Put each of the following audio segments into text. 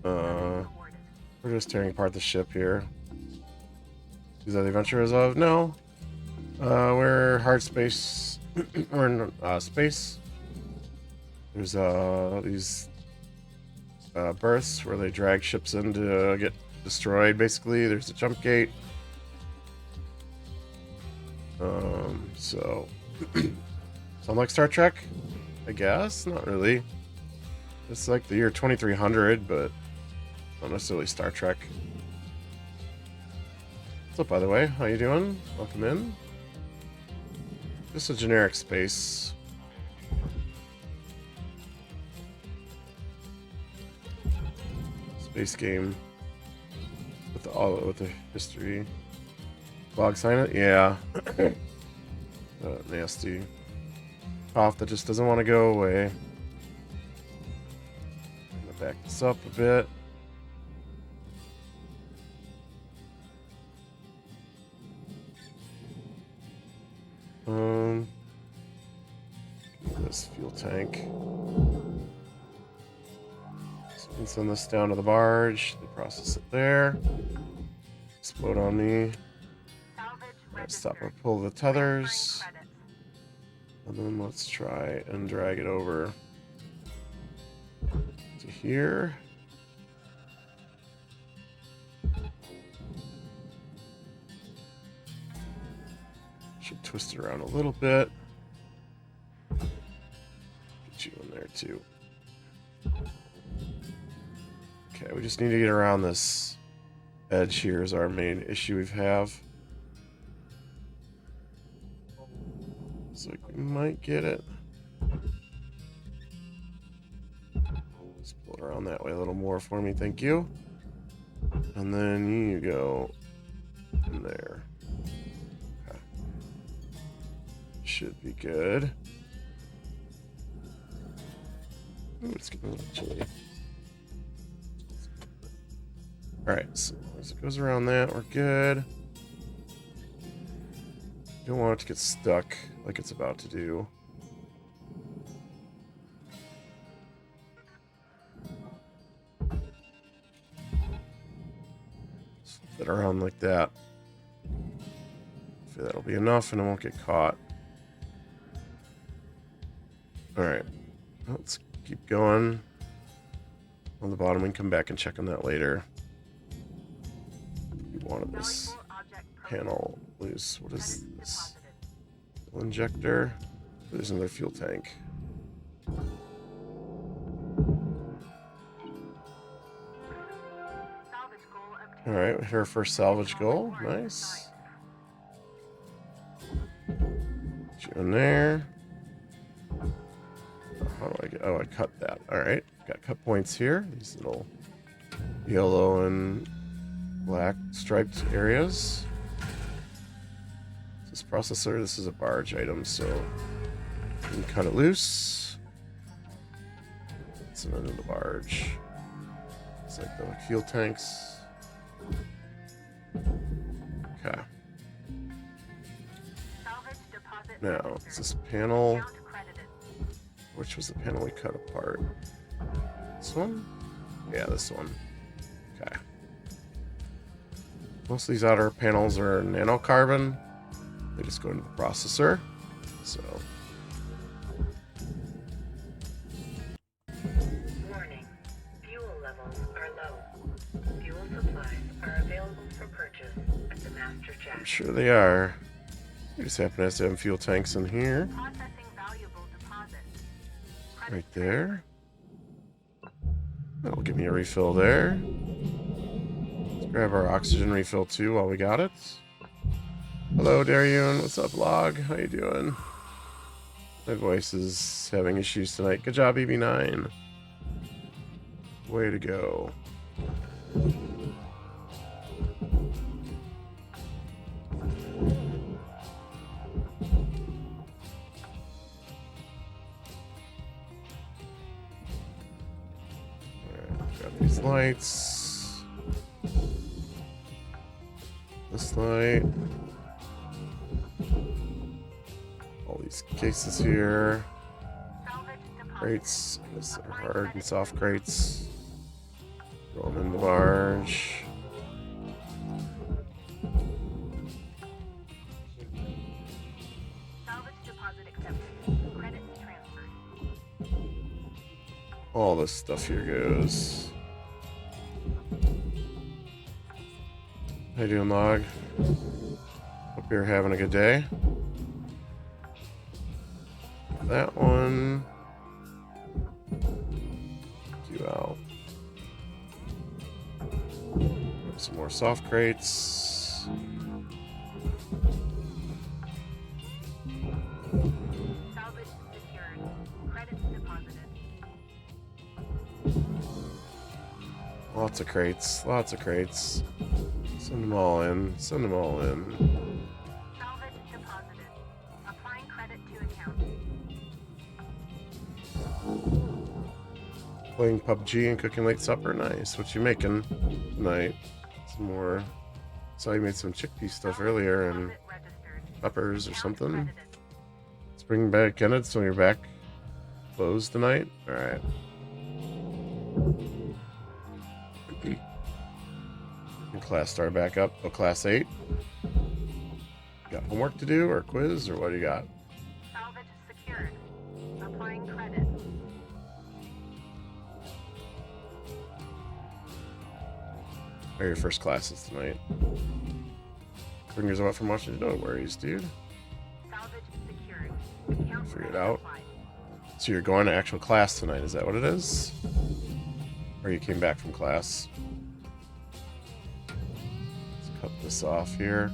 We're just tearing apart the ship here. Is that the adventurers of? No. We're Hardspace. We're in space. There's these berths where they drag ships in to get destroyed, basically. There's a jump gate. So sound like Star Trek? I guess? Not really. It's like the year 2300, but not necessarily Star Trek. What's up, by the way? How you doing? Welcome in. Just a generic space. Space game with the history. Log sign it? Yeah. Nasty cough that just doesn't want to go away. I'm gonna back this up a bit. This fuel tank. So we can send this down to the barge. They process it there. Explode on me. Right, stop and pull the tethers. And then let's try and drag it over to here. Should twist it around a little bit. Get you in there too. Okay, we just need to get around this edge here is our main issue we have. Looks like we might get it. Let's pull it around that way a little more for me, thank you. And then you go in there. Okay. Should be good. Ooh, it's getting a little chilly. Alright, so as it goes around that, we're good. Don't want it to get stuck like it's about to do. Flip it around like that. Hopefully that'll be enough and it won't get caught. Alright, let's keep going. On the bottom, we can come back and check on that later. We wanted this panel loose. What is this? Fuel injector. There's another fuel tank. Alright, we hit our first salvage goal. Nice. Get you in there. How do I get... Oh, I cut that. Alright. Got cut points here. These little yellow and black striped areas. This processor, this is a barge item, so we can cut it loose. It's into the barge. It's like the fuel tanks. Okay. Now, is this panel? Which was the panel we cut apart? This one? Yeah, this one. Okay. Most of these outer panels are nanocarbon. They just go into the processor. So. Warning. Fuel levels are low. Fuel supplies are available for purchase at the master jack. I'm sure they are. We just happen to have fuel tanks in here. Right there. That'll give me a refill there. Let's grab our oxygen refill too while we got it. Hello, Darian. What's up, Log? How you doing? My voice is having issues tonight. Good job, EB9. Way to go. Got these lights. This light. All these cases here. Crates. There's hard and soft crates. Throw them in the barge. Salvage deposit accepted. Credit transferred. All this stuff here goes. How you doing, Log? Hope you're having a good day. That one. You out. Some more soft crates. Salvage secured. Credits deposited. Lots of crates. Lots of crates. Send them all in. Send them all in. Salvage deposited. Applying credit to account. Playing PUBG and cooking late supper. Nice. What you making tonight? Some more. Saw you made some chickpea stuff earlier and peppers or something. Let's bring back Kenneth so you're back closed tonight. Alright. Class start back up. Oh, class 8. Got homework to do or quiz or what do you got? Salvage secured. Applying credit. Are your first classes tonight? Fingers out from watching. No worries, dude. Salvage secured. Account Figure it credit out. applied. So you're going to actual class tonight, is that what it is? Or you came back from class? Let's cut this off here.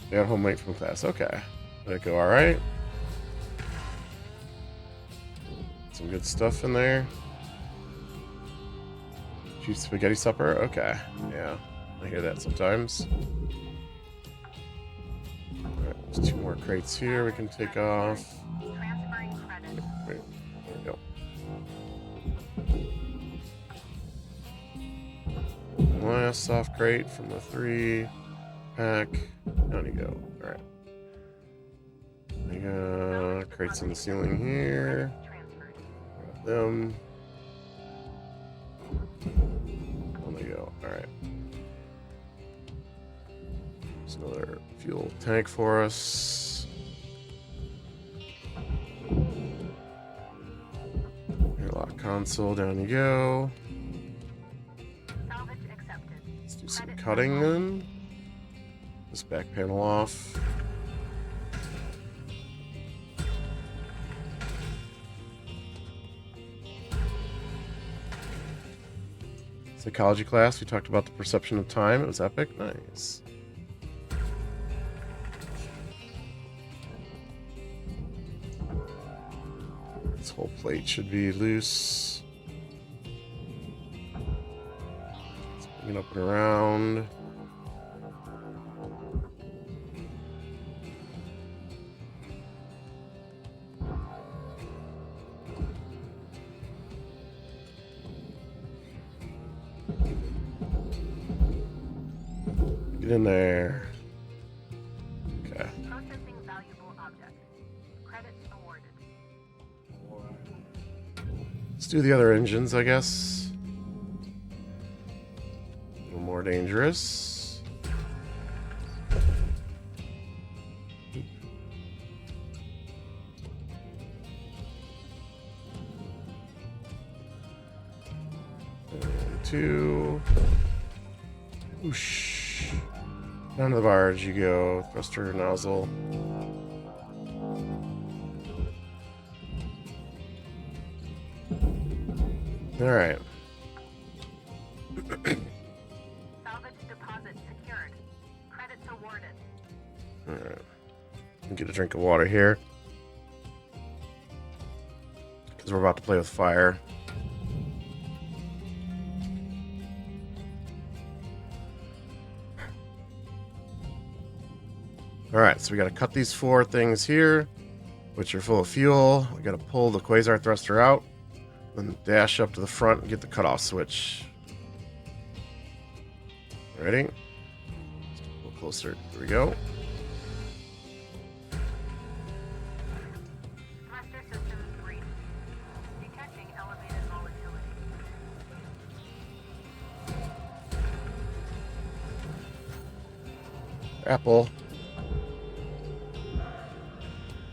You got home late from class. Okay. Did it go alright? Some good stuff in there. Cheese spaghetti supper? Okay. Yeah. I hear that sometimes. Alright, there's 2 more crates here we can take off. Transferring credit. Wait, there we go. Last soft crate from the 3 pack. Down you go. Alright. We got crates on the ceiling here. Transferred. Got them. Down they go. Alright. There's another fuel tank for us. Airlock console, down you go. Salvage accepted. Let's do some cutting then. This back panel off. Psychology class, we talked about the perception of time. It was epic. Nice. This whole plate should be loose. Let's bring it up and around. Get in there. Okay. Processing valuable object. Credits awarded. Let's do the other engines, I guess. A little more dangerous. And 2. Whoosh. Down to the barge you go. Thruster nozzle. Alright. Salvage deposit secured. Credits awarded. Alright. Get a drink of water here. Because we're about to play with fire. Alright, so we gotta cut these 4 things here, which are full of fuel. We gotta pull the quasar thruster out, then dash up to the front and get the cutoff switch. Ready? A little closer. Here we go. Apple.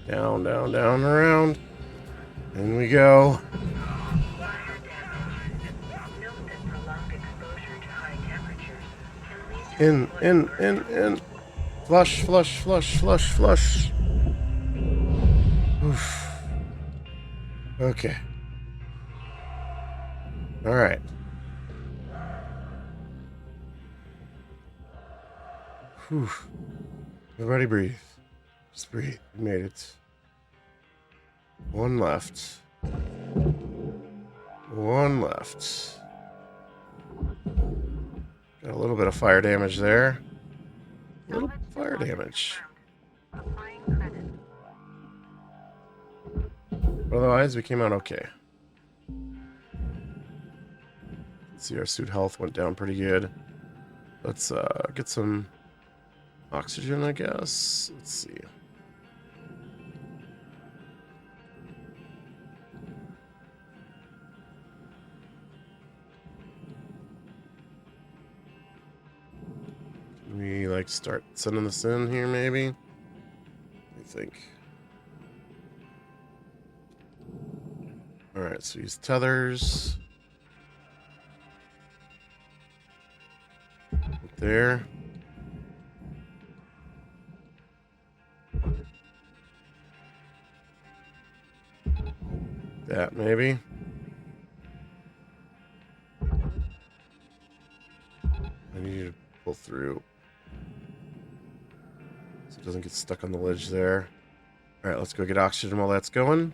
Down, down, down, around. In we go. Fire damage. Note that prolonged exposure to high temperatures can lead to In. Flush, flush, flush, flush, flush. Oof. Okay. Alright. Whew. Everybody breathe. Just breathe. We made it. One left. One left. Got a little bit of fire damage there. A little fire damage. applying credit. Otherwise, we came out okay. See, our suit health went down pretty good. Let's get some oxygen, I guess. Let's see. Can we, like, start sending this in here, maybe? I think. Alright, so use tethers. Right there. That, maybe. I need you to pull through so it doesn't get stuck on the ledge there. Alright, let's go get oxygen while that's going.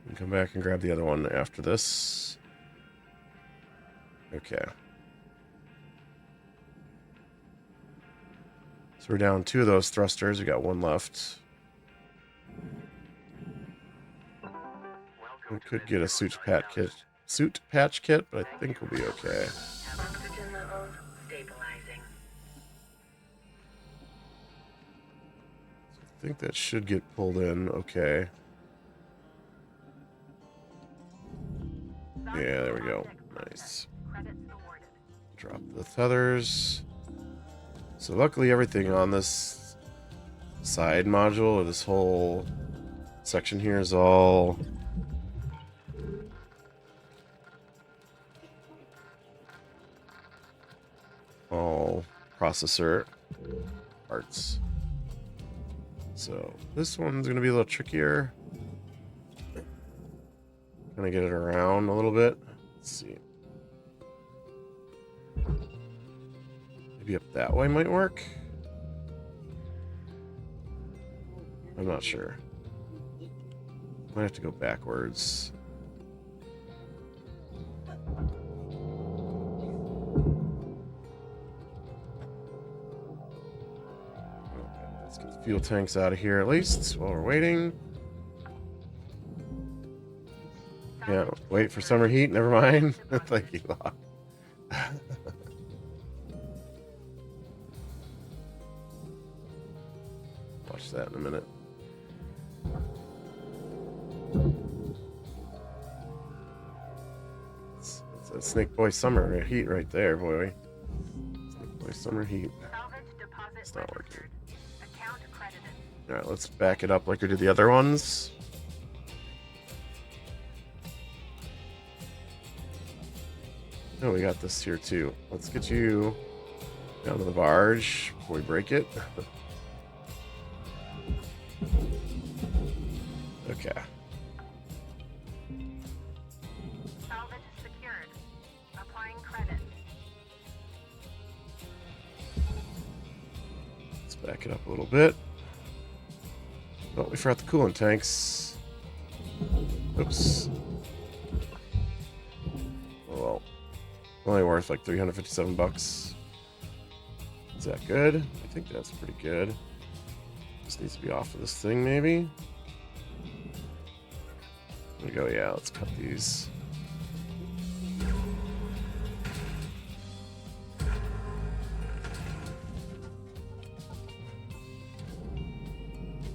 And come back and grab the other one after this. Okay. So we're down 2 of those thrusters. We got 1 left. We could get a suit patch kit, but I think we'll be okay. Oxygen levels stabilizing. I think that should get pulled in okay. Yeah, there we go. Nice. Drop the tethers. So luckily everything on this side module, or this whole section here, is all processor parts. So this one's gonna be a little trickier. Gonna get it around a little bit. Let's see. Maybe up that way might work. I'm not sure. Might have to go backwards. Okay, let's get the fuel tanks out of here at least while we're waiting. Yeah, wait for summer heat. Never mind. Thank you, Locke. Watch that in a minute. It's that Snake Boy summer heat right there, boy. Snake Boy summer heat. It's not working. Alright, let's back it up like we did the other ones. Oh, we got this here too. Let's get you down to the barge before we break it. Okay. Salvage secured. Applying credit. Let's back it up a little bit. Oh, we forgot the coolant tanks. Oops. Oh well. Only worth like 357 bucks. Is that good? I think that's pretty good. Just needs to be off of this thing, maybe. There we go. Yeah, let's cut these.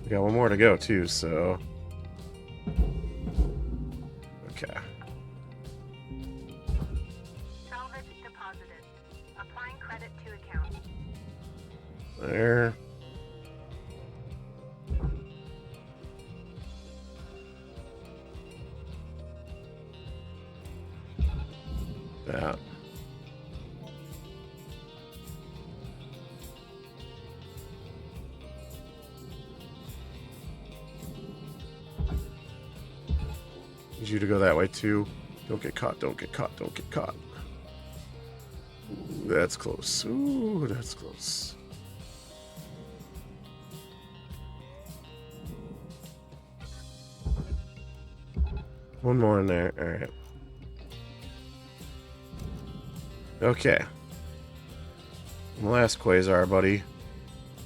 We got one more to go too, so. Okay. Salvage deposited. Applying credit to account. There. That. Need you to go that way too. Don't get caught, don't get caught, don't get caught. Ooh, that's close. Ooh, that's close. One more in there. Alright. Okay. Last quasar, buddy.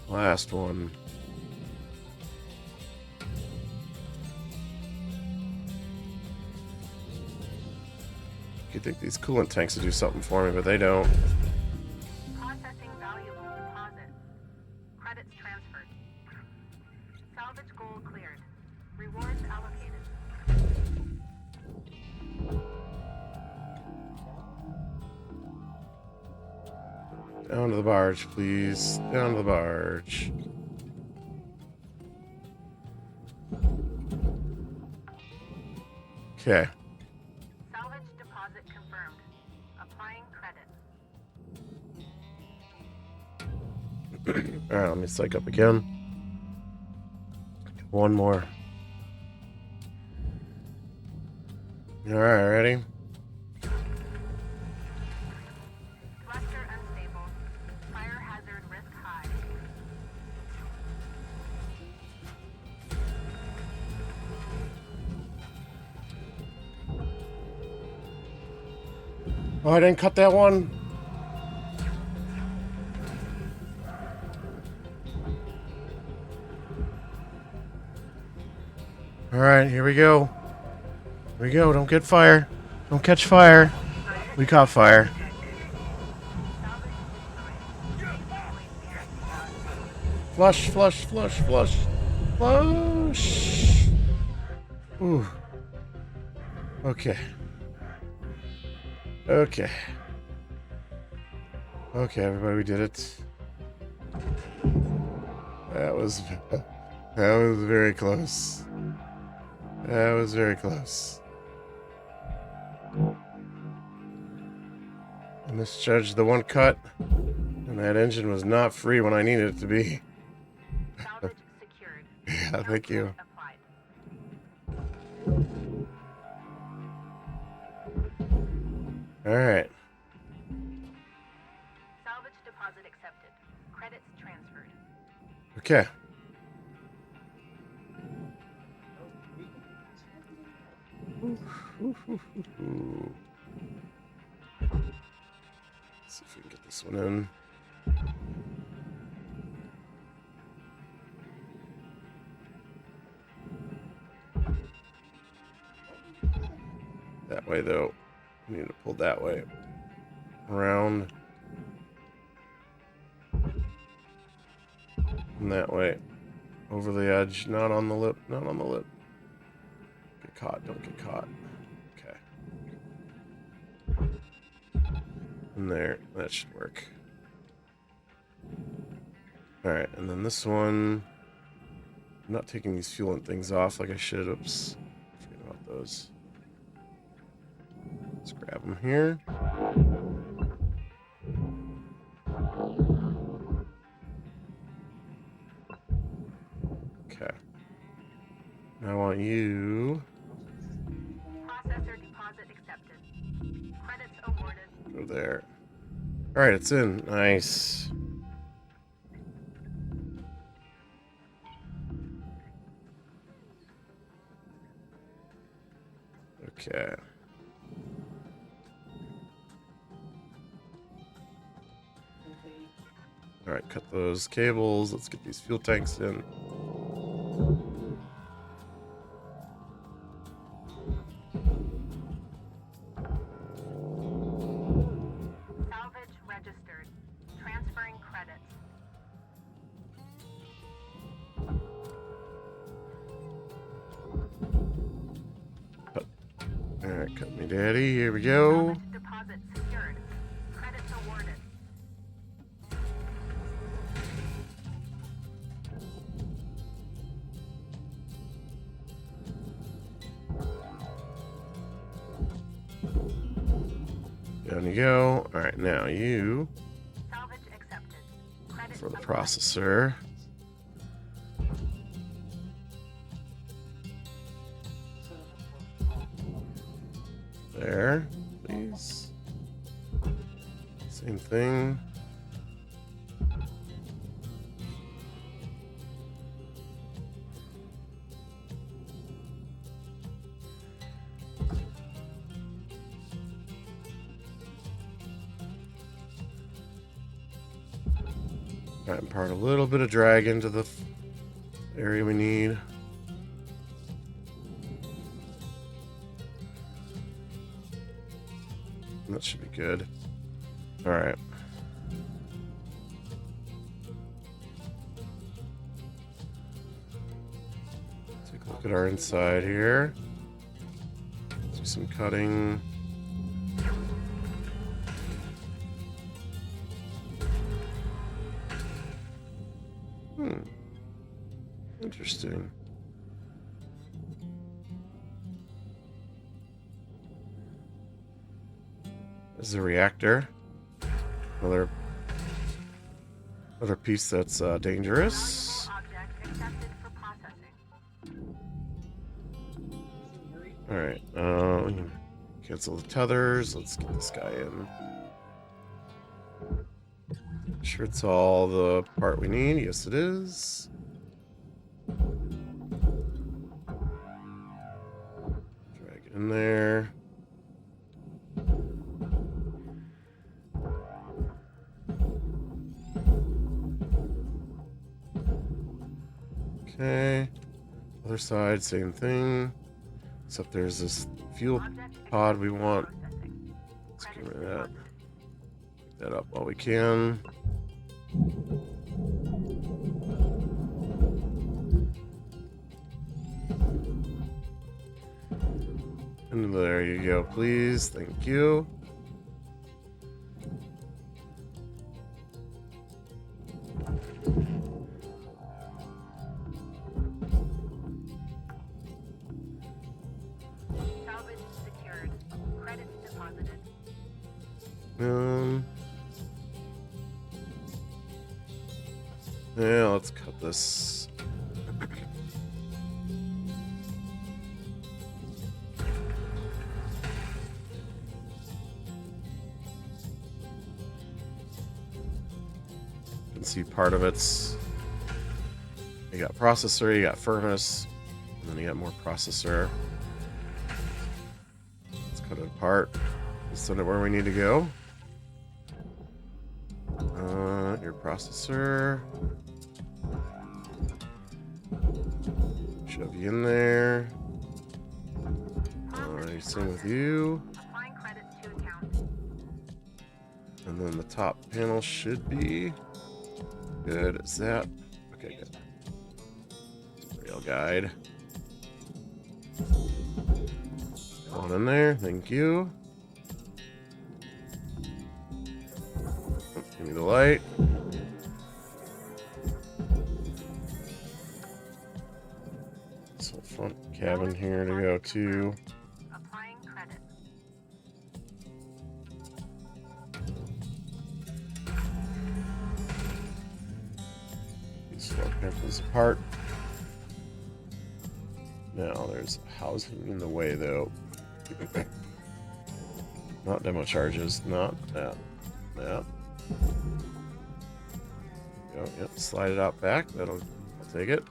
Last one. You'd think these coolant tanks would do something for me, but they don't. Processing valuable deposit. Credits transferred. Salvage goal cleared. Rewards allocated. Down to the barge, please. Down to the barge. Okay. Salvage deposit confirmed. Applying credit. Alright, let me psych up again. One more. Alright, ready? Thruster unstable. Fire hazard risk high. Oh, I didn't cut that one. Alright, here we go. Here we go. Don't get fire. Don't catch fire. We caught fire. Flush, flush, flush, flush. Flush. Ooh. Okay. Okay. Okay, everybody, we did it. That was very close. That was very close. I misjudged the one cut, and that engine was not free when I needed it to be. Salvage secured. Yeah, thank you. Applied. Alright. Salvage deposit accepted. Credits transferred. Okay. Ooh. Let's see if we can get this one in. That way, though. We need to pull that way. Around. And that way. Over the edge. Not on the lip. Not on the lip. Get caught. Don't get caught. Okay. And there. That should work. Alright, and then this one. I'm not taking these fuelant things off like I should. Oops. Forget about those. Let's grab them here. Okay. Now I want you. Processor deposit accepted. Credits awarded. Go there. Alright, it's in. Nice. Okay. Alright, cut those cables. Let's get these fuel tanks in. Salvage registered. Transferring credits. Alright, cut me daddy. Here we go. Salvage deposit secured. Credits awarded. Down you go. Alright, now you Salvage accepted. Credit for the applied. processor. There, please. Same thing. Try and impart a little bit of drag into the area we need. That should be good. All right. Take a look at our inside here. Do some cutting. Interesting. This is a reactor. Another piece that's dangerous. Object accepted for processing. All right. Cancel the tethers. Let's get this guy in. Sure, it's all the part we need. Yes, it is. Drag it in there. Okay. Other side, same thing. Except there's this fuel pod we want. Let's get rid of that. Pick that up while we can. And there you go, please. Thank you. Salvage secured. Credits deposited. Yeah, let's cut this. You can see part of it's. You got processor, you got furnace, and then you got more processor. Let's cut it apart. Send it where we need to go. Your processor. Shove you in there. Alright, same with you. Applying credits to account. And then the top panel should be good. Is that? Okay, good. Rail guide. One in there. Thank you. Give me the light. So front cabin here to go to. Applying credit. These floor panels apart. Now there's housing in the way though. Not demo charges. Not that. That. Go, yep, slide it out back. I'll take it.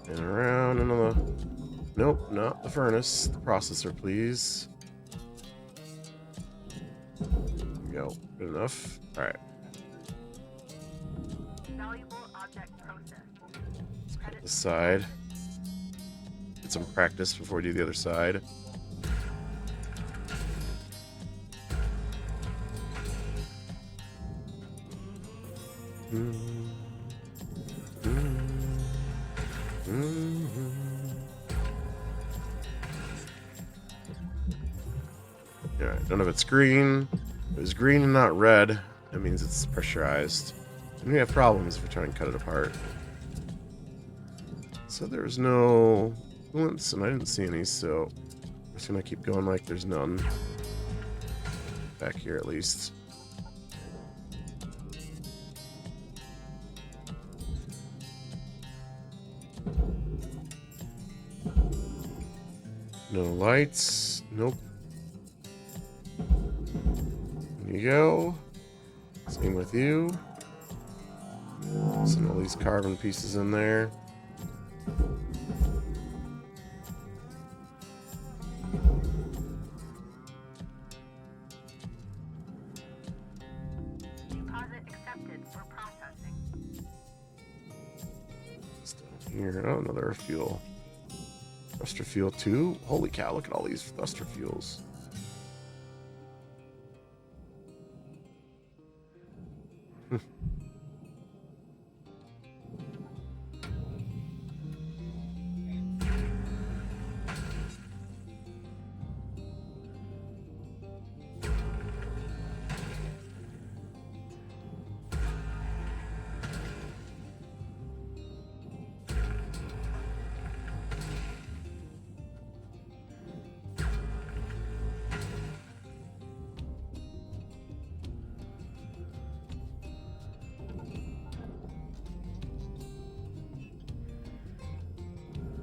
And around another. Nope, not the furnace. The processor, please. There we go. Good enough. Alright. Valuable object processed. Let's cut this side. Get some practice before we do the other side. Alright, none of it's green. If it's green and not red, that means it's pressurized. And we have problems if we try and cut it apart. So there's no coolants, and I didn't see any, so I'm just gonna keep going like there's none. Back here at least. No lights. Nope. There you go. Same with you. Some all these carbon pieces in there. Deposit accepted for processing. Down here. Oh, another fuel. Thruster fuel 2. Holy cow, look at all these thruster fuels.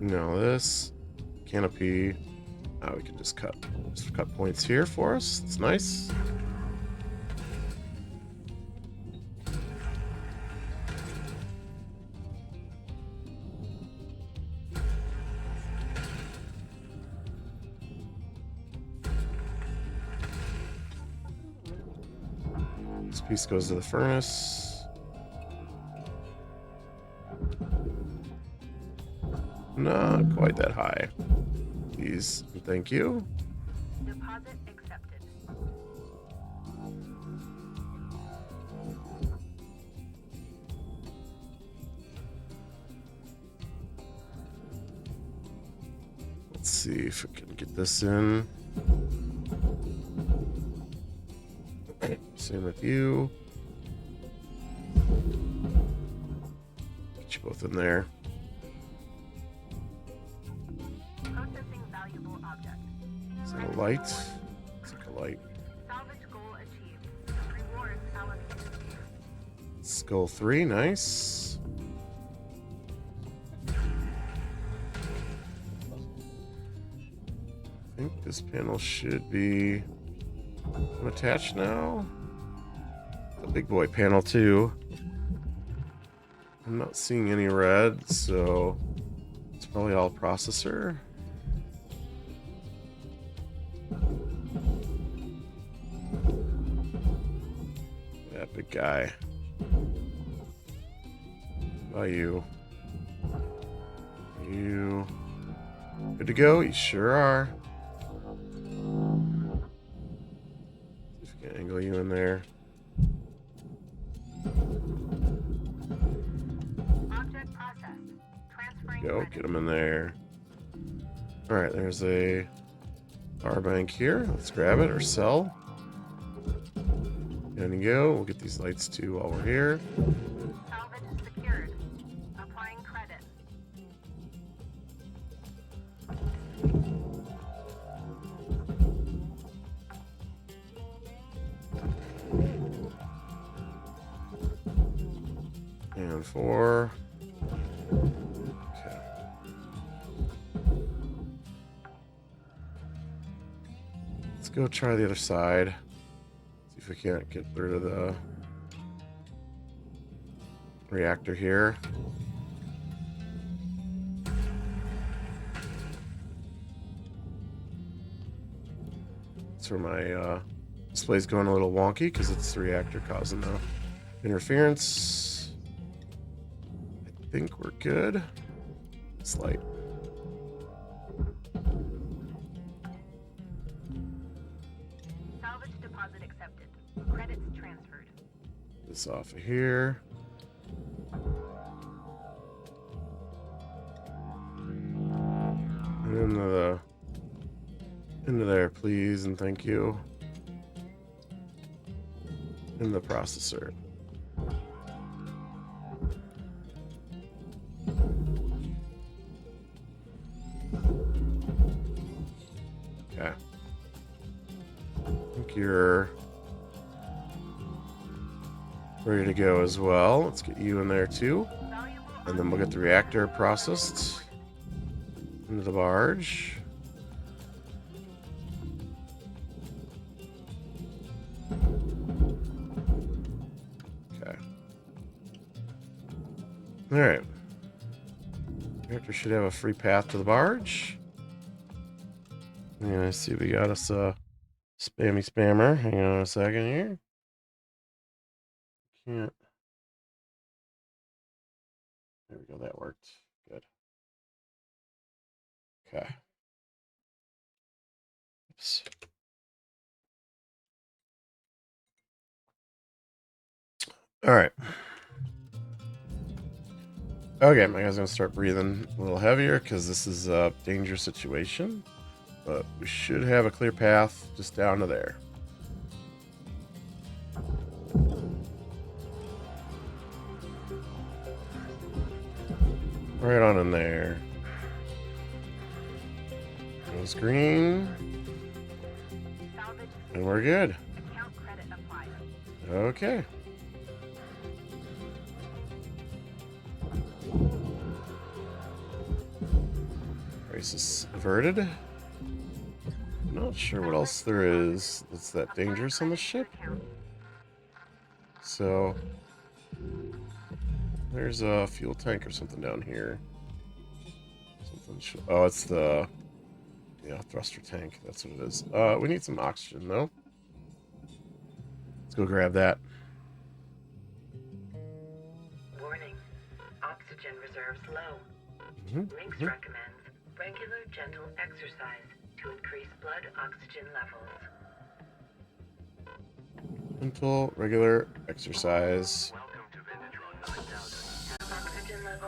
Now this canopy. Oh, we can just cut points here for us. It's nice. This piece goes to the furnace. Not quite that high. Please, thank you. Deposit accepted. Let's see if we can get this in. Same with you. Get you both in there. Processing valuable object. Is that a light? Looks like a light. Salvage goal achieved. Rewards allocated. Skull 3, nice. I think this panel should be attached now. The big boy panel too. I'm not seeing any red, so it's probably all processor. That big guy. How about you? You good to go? You sure are. See if we can angle you in there. Object processed. Transferring Go, credit. get him in there. Alright, there's a power bank here. Let's grab it or sell. There you go. We'll get these lights too while we're here. Salvage secured. Applying credit. And 4. Okay. Let's go try the other side. See if we can't get through to the reactor here. That's where my display's going a little wonky because it's the reactor causing the interference. I think we're good. It's light. Salvage deposit accepted. Credits transferred. This off of here. And into there, please, and thank you. In the processor. like you're ready to go as well. Let's get you in there too. And then we'll get the reactor processed into the barge. Okay. Alright. Reactor should have a free path to the barge. Yeah, I see we got us a spammy spammer. Hang on a second here. Can't. There we go, that worked. Good. Okay. Oops. Alright. Okay, my guy's gonna start breathing a little heavier because this is a dangerous situation. But we should have a clear path just down to there. Right on in there. Goes green. And we're good. Okay. Crisis averted. Not sure what else there is that's that dangerous on the ship. So there's a fuel tank or something down here. Something. Oh, it's the thruster tank. That's what it is. We need some oxygen though. Let's go grab that. Warning. Oxygen reserves low. Minx recommends regular gentle exercise to increase blood oxygen levels. Gentle, regular exercise. Oxygen levels